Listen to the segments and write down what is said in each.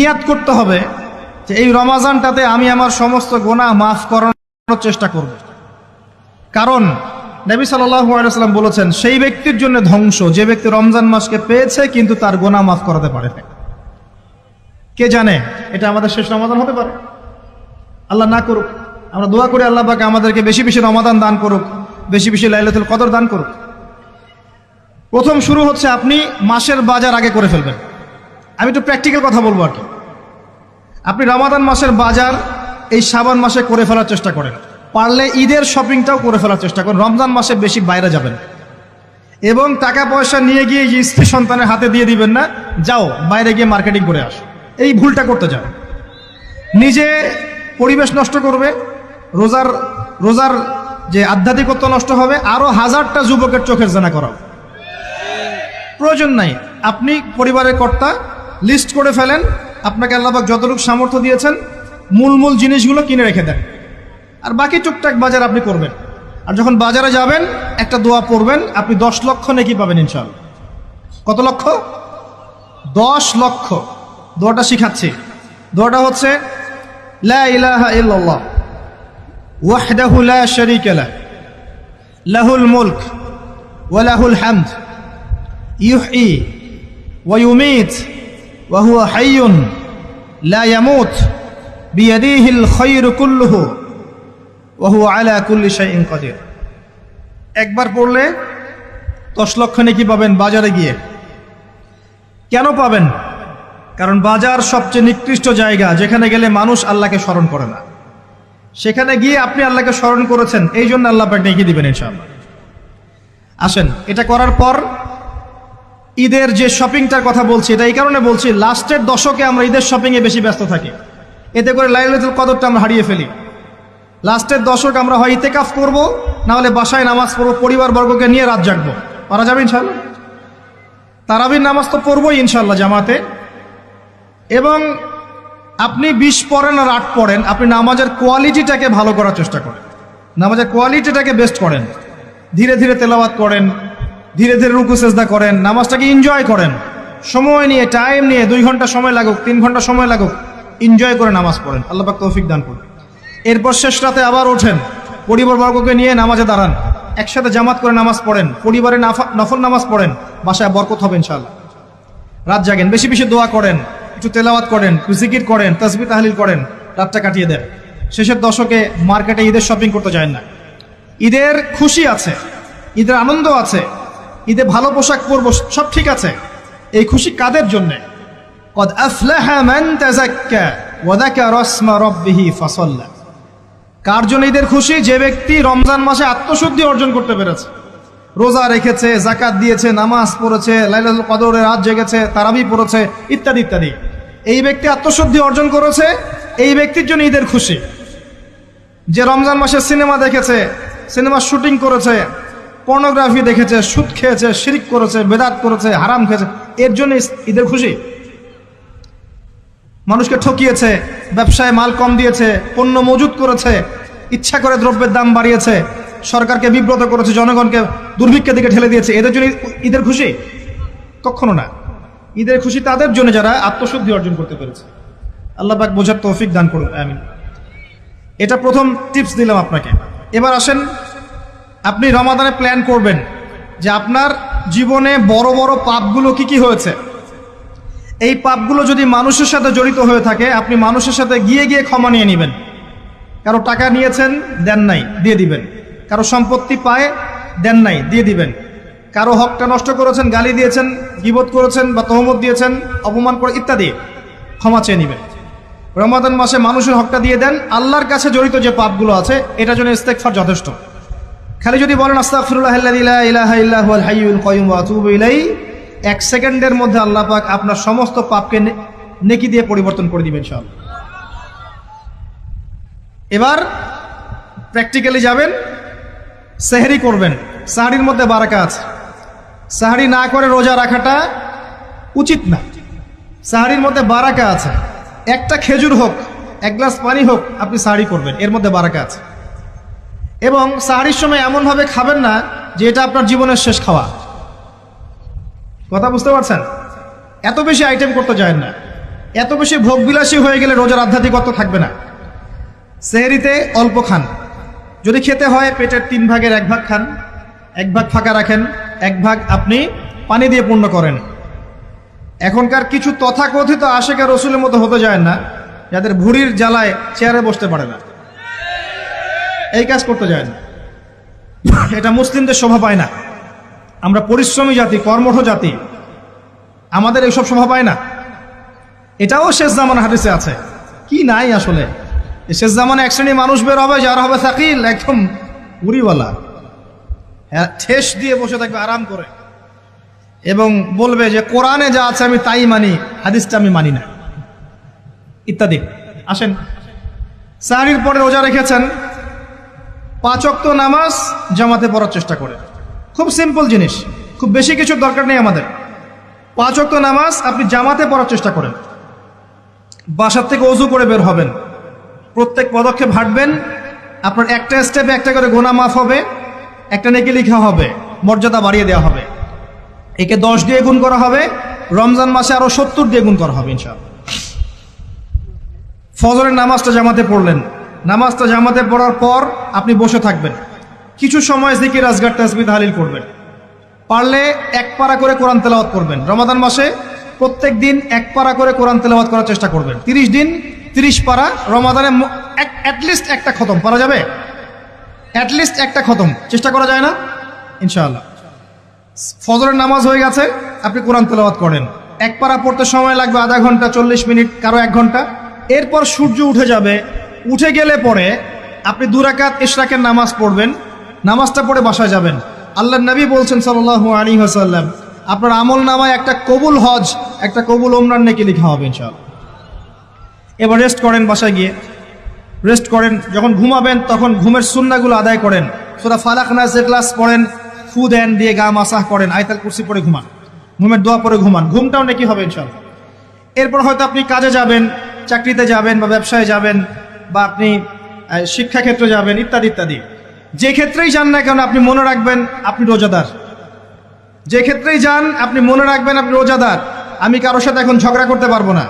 নিয়াত করতে হবে যে এই রমাজানটাতে আমি আমার সমস্ত গুনাহ মাফ করানোর চেষ্টা করব। কারণ নবী সাল্লাল্লাহু আলাইহি ওয়াসাল্লাম বলেছেন, সেই ব্যক্তির জন্য ধ্বংস যে ব্যক্তি রমজান মাসকে পেয়েছে কিন্তু তার গুনাহ মাফ করাতে পারে না। কে জানে এটা আমাদের শেষ রমাদান হতে পারে। আল্লাহ না করুক, আমরা দোয়া করি আল্লাহ পাক আমাদেরকে বেশি বেশি রমাদান দান করুক, বেশি বেশি লাইলাতুল কদর দান করুক। প্রথম শুরু হচ্ছে আপনি মাসের বাজার আগে করে ফেলবেন। আমি একটু প্র্যাকটিক্যাল কথা বলবো আর কি। আপনি রমাদান মাসের বাজার এই শাবান মাসে করে ফেলার চেষ্টা করেন, পারলে ঈদের শপিংটাও করে ফেলার চেষ্টা করেন। রমজান মাসে বেশি বাইরে যাবেন এবং টাকা পয়সা নিয়ে গিয়ে স্ত্রী সন্তানের হাতে দিয়ে দিবেন না, যাও বাইরে গিয়ে মার্কেটিং করে আস, এই ভুলটা করতে যান। নিজে পরিবেশ নষ্ট করবে, রোজার যে আধ্যাত্মিকত্ব নষ্ট হবে, আরো হাজারটা যুবকের চোখের জানা করা প্রয়োজন নাই। আপনি পরিবারের কর্তা, লিস্ট করে ফেলেন, আপনাকে আল্লাহ পাক যতটুকু সামর্থ্য দিয়েছেন মূল জিনিসগুলো কিনে রেখে দেন, আর বাকি টুকটাক বাজার আপনি করবেন। আর যখন বাজারে যাবেন একটা দোয়া পড়বেন, আপনি 10 লক্ষ নেকি পাবেন ইনশাআল্লাহ। কত লক্ষ? 10 লক্ষ। দোয়াটা শিখাচ্ছি। দোয়াটা হচ্ছে লা ইলাহা ইল্লাল্লাহ ওয়াহদাহু লা শারীকা লাহ লাহুল মুলক ওয়া লাহুল হামদ ইউহয়ী ওয়া ইউমীত ওয়া হুয়া হাইয়ুন লা ইয়ামুত বিয়াদিহিল খায়রু কুল্লুহু ওয়া হুয়া আলা কুল্লি শাইইন কাদির। একবার পড়লে 10 লক্ষ নেকি পাবেন বাজারে গিয়ে। কেন পাবেন? কারণ বাজার সবচেয়ে নিকৃষ্ট জায়গা, যেখানে গেলে মানুষ আল্লাহকে স্মরণ করে না। সেখানে গিয়ে আপনি আল্লাহকে স্মরণ করেছেন, এই জন্য আল্লাহ পাক নেকি দিবেন ইনশাআল্লাহ। আসেন, এটা করার পর ঈদের যে শপিংটার কথা বলছি, এটা এই কারণে বলছি, লাস্টের দশকে আমরা ঈদের শপিংয়ে বেশি ব্যস্ত থাকি, এতে করে লাইলাতুল কদরটা আমরা হারিয়ে ফেলি। লাস্টের দশক আমরা হয় ইতিকাফ করব, না হলে বাসায় নামাজ পড়বো, পরিবার বর্গকে নিয়ে রাত জাগবো। পারা যাবে ইনশাআল্লাহ? তারাবির নামাজ তো পড়বোই ইনশাআল্লাহ জামাতে। এবং আপনি 20 পড়েন আর 8 পড়েন, আপনি নামাজের কোয়ালিটিটাকে ভালো করার চেষ্টা করেন, নামাজের কোয়ালিটিটাকে বেস্ট করেন। ধীরে ধীরে তেলাওয়াত করেন, ধীরে ধীরে রুকু সেজদা করেন, নামাজটাকে এনজয় করেন, সময় নিয়ে, টাইম নিয়ে, 2 ঘন্টা সময় লাগুক, 3 ঘন্টা সময় লাগুক, এনজয় করে নামাজ পড়েন। আল্লাহ পাক তৌফিক দান করুন। এরপর শেষ রাতে আবার ওঠেন, পরিবারবর্গকে নিয়ে নামাজে দাঁড়ান, একসাথে জামাত করে নামাজ পড়েন, পরিবারে নফল নামাজ পড়েন, বাসায় বরকত হবে ইনশাআল্লাহ। রাত জাগেন, বেশি বেশি দোয়া করেন, একটু তেলাওয়াত করেন, একটু জিকির করেন, তাসবিহ তাহলিল করেন, রাতটা কাটিয়ে দেন। শেষের দশকে মার্কেটে ঈদের শপিং করতে যায় না। ঈদের খুশি আছে, ঈদের আনন্দ আছে, ঈদে ভালো পোশাক পরবো, সব ঠিক আছে। এই খুশি কাদের জন্য? কদ আফলাহা মান তাযাক্কা ওয়া যাকারা ইসমা রাব্বিহি ফাসাল্লা। কার জন্য ঈদের খুশি? যে ব্যক্তি রমজান মাসে আত্মশুদ্ধি অর্জন করতে পেরেছে, রোজা রেখেছে, যাকাত দিয়েছে, নামাজ পড়েছে, লাইলাতুল কদরে রাত জেগেছে, তারাবি পড়েছে, ইত্যাদি ইত্যাদি। এই ব্যক্তি আত্মশুদ্ধি অর্জন করেছে, এই ব্যক্তির জন্য ঈদের খুশি। যে রমজান মাসে সিনেমা দেখেছে, সিনেমা শুটিং করেছে, পর্নোগ্রাফি দেখেছে, সুদ খেয়েছে, শিরক করেছে, বেদাত করেছে, হারাম খেয়েছে, এর জন্য ঈদের খুশি। মানুষকে ঠকিয়েছে, ব্যবসায় মাল কম দিয়েছে, পণ্য মজুত করেছে, ইচ্ছা করে দ্রব্যের দাম বাড়িয়েছে, সরকারকে বিব্রত করেছে, জনগণকে দুর্ভিক্ষের দিকে ঠেলে দিয়েছে, এদের জন্য ঈদের খুশি? কখনো না। ঈদের খুশি তাদের জন্য যারা আত্মশুদ্ধি অর্জন করতে পেরেছে। আল্লাহ পাক বোঝার তৌফিক দান করুন, আমিন। এটা প্রথম টিপস দিলাম আপনাকে। এবার আসেন, আপনি রমাদানে প্ল্যান করবেন যে আপনার জীবনে বড় বড় পাপগুলো কি কি হয়েছে। এই পাপগুলো যদি মানুষের সাথে জড়িত হয়ে থাকে, আপনি মানুষের সাথে গিয়ে গিয়ে ক্ষমা নিয়ে নেবেন। কারো টাকা নিয়েছেন, দেন নাই, দিয়ে দিবেন। কারো সম্পত্তি পায়, দেন নাই, দিয়ে দিবেন। কারো হকটা নষ্ট করেছেন, গালি দিয়েছেন, গীবত করেছেন বা তহমত দিয়েছেন, অপমান করে, ইত্যাদি, ক্ষমা চেয়ে নেবেন। রমাদান মাসে মানুষের হকটা দিয়ে দেন। আল্লাহর কাছে জড়িত যে পাপগুলো আছে, এটার জন্য ইস্তেগফার যথেষ্ট। খালি যদি বলেন আস্তাগফিরুল্লাহাল্লাযী লা ইলাহা ইল্লা হুয়াল হাইয়ুল কাইয়ুম ওয়া আতুবু ইলাইহি, 1 সেকেন্ডের মধ্যে আল্লাহ পাক আপনার সমস্ত পাপকে নেকি দিয়ে পরিবর্তন করে দিবেন ইনশাআল্লাহ। এবার প্র্যাকটিক্যালি যাবেন, সেহরি করবেন। সাহরির মধ্যে বারাকা আছে। সাহরি না করে রোজা রাখাটা উচিত না। সাহরির মধ্যে বারাকা আছে। একটা খেজুর হোক, 1 গ্লাস পানি হোক, আপনি সাহরি করবেন, এর মধ্যে বারাকা আছে। এবং সাহরির সময় এমনভাবে খাবেন না যে এটা আপনার জীবনের শেষ খাওয়া। কথা বুঝতে পারছেন? এত বেশি আইটেম করতে যায় না। এত বেশি ভোগবিলাসী হয়ে গেলে রোজার আধ্যাত্মিকত্ব থাকবে না। সেহরিতে অল্প খান, যদি খেতে হয় পেটের 3 ভাগের 1 ভাগ খান, 1 ভাগ ফাঁকা রাখেন, 1 ভাগ আপনি পানি দিয়ে পূর্ণ করেন। এখনকার কিছু তথাকথিত আশেকে রসুলের মতো হতে যায় না, যাদের ভুঁড়ির জ্বালায় চেয়ারে বসতে পারে না, এই কাজ করতে যায় না। এটা মুসলিমদের শোভা পায় না। আমরা পরিশ্রমী জাতি, কর্মঠ জাতি, আমাদের এইসব শোভা পায় না। এটাও শেষ জামানা হাদিসে আছে। কি নাই আসলে, শেষ জামানে এক শ্রেণী মানুষ বের হবে যারা হবে সাকিল, একদম উড়িওয়ালা, ঠেস দিয়ে বসে থাকবে আরাম করে, এবং বলবে যে কোরআনে যা আছে আমি তাই মানি, হাদিসটা আমি মানি না, ইত্যাদি। আসেন, সাহরির পরে রোজা রেখেছেন, 5 ওয়াক্ত নামাজ জামাতে পড়ার চেষ্টা করে। খুব সিম্পল জিনিস, খুব বেশি কিছুর দরকার নেই আমাদের। 5 ওয়াক্ত নামাজ আপনি জামাতে পড়ার চেষ্টা করেন। বাসার থেকে ওযু করে বের হবেন, প্রত্যেক পদক্ষেপ হাঁটবেন, আপনার একটা স্টেপে একটা করে গুনাহ মাফ হবে, একটা নেকি লেখা হবে, মর্যাদা বাড়িয়ে দেওয়া হবে। একে 10 দিয়ে গুণ করা হবে, রমজান মাসে আরো 70 দিয়ে গুণ করা হবে ইনশাআল্লাহ। ফজরের নামাজটা জামাতে পড়লেন, নামাজটা জামাতে পড়ার পর আপনি বসে থাকবেন, কিছু সময় জিকির আজগার তাসবিহ তাহলিল করবেন। পারলে 1 পারা করে কোরআন তেলাওয়াত করবেন। রমাদান মাসে প্রত্যেক দিন 1 পারা করে কোরআন তেলাওয়াত করার চেষ্টা করবেন। 30 দিন 30 পারা, রমাদানে অ্যাটলিস্ট একটা খতম পারা যাবে, অ্যাটলিস্ট একটা খতম চেষ্টা করা যায় না ইনশাআল্লাহ। ফজরের নামাজ হয়ে গেছে, আপনি কোরআন তেলাওয়াত করেন। 1 পারা পড়তে সময় লাগবে আধা ঘন্টা, 40 মিনিট, কারো 1 ঘন্টা। এরপর সূর্য উঠে যাবে, উঠে গেলে পরে আপনি 2 রাকাত ইশরাকের নামাজ পড়বেন, নামাজটা পড়ে বাসায় যাবেন। আল্লাহর নবী বলছেন সাল্লাল্লাহু আলাইহি ওয়াসাল্লাম, আপনার আমল নামায় একটা কবুল হজ, একটা কবুল ওমরার নেকি লেখা হবে ইনশাআল্লাহ। এবার রেস্ট করেন, বাসায় গিয়ে রেস্ট করেন। যখন ঘুমাবেন তখন ঘুমের সুন্নাহগুলো আদায় করেন। সূরা ফালাক নাস ইখলাস পড়েন, ফু দেন, দিয়ে গা মাসাহ করেন, আয়াতুল কুরসি পড়ে ঘুমান, ঘুমের দোয়া পড়ে ঘুমান, ঘুমটাও নেকি হবে ইনশাআল্লাহ। এরপর হয়তো আপনি কাজে যাবেন, চাকরিতে যাবেন, বা ব্যবসায় যাবেন, বা আপনি শিক্ষাক্ষেত্রে যাবেন, ইত্যাদি ইত্যাদি। যে ক্ষেত্রেই যান না কেন আপনি মনে রাখবেন আপনি রোজাদার। যে ক্ষেত্রেই যান আপনি মনে রাখবেন আপনি রোজাদার। আমি কারোর সাথে এখন ঝগড়া করতে পারবো না,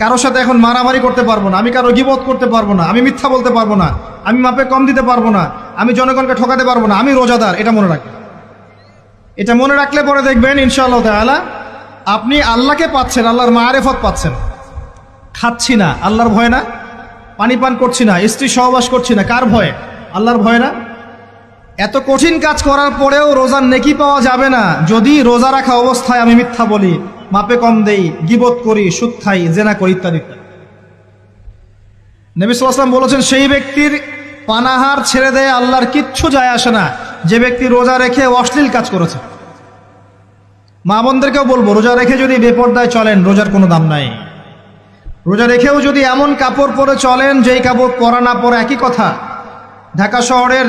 কারোর সাথে এখন মারামারি করতে পারবো না, আমি কারো গীবত করতে পারবো না, আমি মিথ্যা বলতে পারবো না, আমি মাপে কম দিতে পারবো না, আমি জনগণকে ঠকাতে পারবো না, আমি রোজাদার। এটা মনে রাখবেন। এটা মনে রাখলে পরে দেখবেন ইনশাআল্লাহ তাআলা আপনি আল্লাহকে পাচ্ছেন, আল্লাহর মারিফত পাচ্ছেন। খাচ্ছি না আল্লাহর ভয় না, পানি পান করছি না, স্ত্রী সহবাস করছি না, কার ভয়ে? আল্লাহর ভয় না। এত কঠিন কাজ করার পরেও রোজার নেকি পাওয়া যাবে না যদি রোজা রাখা অবস্থায় আমি মিথ্যা বলি, মাপে কম দেই, গীবত করি, সুদ খাই, জেনা করি, ইত্যাদি। নবী সাল্লাল্লাহু আলাইহি ওয়াসাল্লাম বলেছেন সেই ব্যক্তির পানাহার ছেড়ে দেয় আল্লাহর কিচ্ছু যায় আসে না, যে ব্যক্তি রোজা রেখে অশ্লীল কাজ করেছে। মা বোনদেরকেও বলবো, রোজা রেখে যদি বেপরদায় চলেন রোজার কোনো দাম নাই। রোজা রেখেও যদি এমন কাপড় পরে চলেন যেই কাপড় পরা না পরে একই কথা, ঢাকা শহরের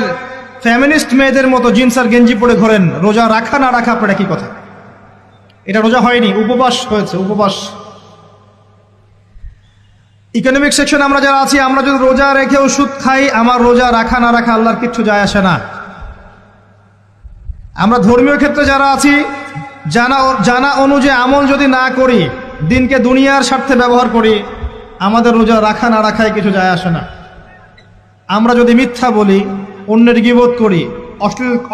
ফ্যামিনিস্ট মেয়েদের মতো জিন্স আর গেঞ্জি পরে ঘোরেন, রোজা রাখা না রাখা আপনার একই কথা। এটা রোজা হয়নি, উপবাস হয়েছে, উপবাস। ইকোনমিক সেকশন আমরা যারা আছি, আমরা যদি রোজা রেখেও সুদ খাই, আমার রোজা রাখা না রাখা আল্লাহর কিচ্ছু যায় আসে না। আমরা ধর্মীয় ক্ষেত্রে যারা আছি, জানা অনুযায়ী আমল যদি না করি, দিনকে দুনিয়ার স্বার্থে ব্যবহার করি, আমাদের রোজা রাখা না রাখায় কিছু যায় আসে না। আমরা যদি মিথ্যা বলি, অন্যের গীবত করি,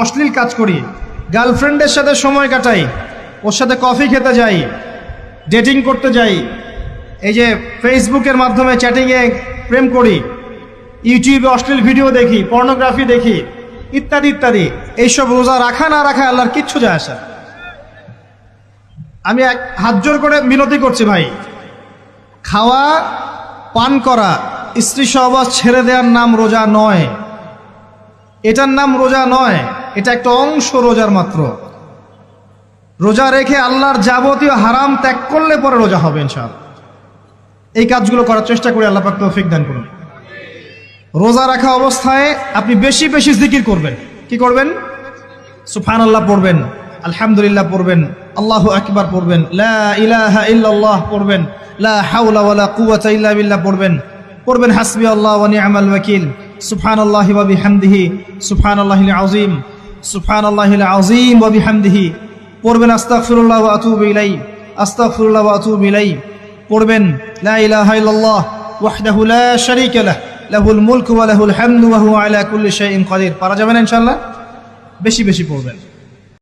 অশ্লীল কাজ করি, গার্লফ্রেন্ডের সাথে সময় কাটাই, ওর সাথে কফি খেতে যাই, ডেটিং করতে যাই, এই যে ফেসবুকের মাধ্যমে চ্যাটিংয়ে প্রেম করি, ইউটিউবে অশ্লীল ভিডিও দেখি, পর্নোগ্রাফি দেখি, ইত্যাদি ইত্যাদি, এইসব রোজা রাখা না রাখা আল্লাহর কিচ্ছু যায় আসে। আমি হাত জোর করে মিনতি করছি ভাই, খাওয়া পান করা, স্ত্রী সহবাস ছেড়ে দেওয়ার নাম রোজা নয়, এটার নাম রোজা নয়, এটা একটা অংশ রোজার মাত্র। রোজা রেখে আল্লাহর যাবতীয় হারাম ত্যাগ করলে পরে রোজা হবে ইনশাআল্লাহ। এই কাজগুলো করার চেষ্টা করি, আল্লাহ পাক তৌফিক দান করুন। রোজা রাখা অবস্থায় আপনি বেশি বেশি জিকির করবেন। কি করবেন? সুবহানাল্লাহ পড়বেন, আলহামদুলিল্লাহ পড়বেন, আল্লাহু আকবার পড়বেন, লা ইলাহা ইল্লাল্লাহ পড়বেন, লা হাওলা ওয়ালা কুওয়াতা ইল্লা বিল্লাহ পড়বেন হাসবি আল্লাহ ওয়া নি'মাল ওয়াকিল, সুবহানাল্লাহি ওয়া বিহামদিহি, সুবহানাল্লাহিল আযীম, সুবহানাল্লাহিল আযীম ওয়া বিহামদিহি, পড়বেন আস্তাগফিরুল্লাহ ওয়া আতুবু ইলাইহি, আস্তাগফিরুল্লাহ ওয়া আতুবু ইলাইহি, পড়বেন লা ইলাহা ইল্লাল্লাহ ওয়াহদাহু লা শারীকা লাহ লাহুল মুলকু ওয়া লাহুল হামদু ওয়া হুয়া আলা কুল্লি শাইইন কাদির। পারা যাবে না ইনশাআল্লাহ? বেশি বেশি পড়বেন।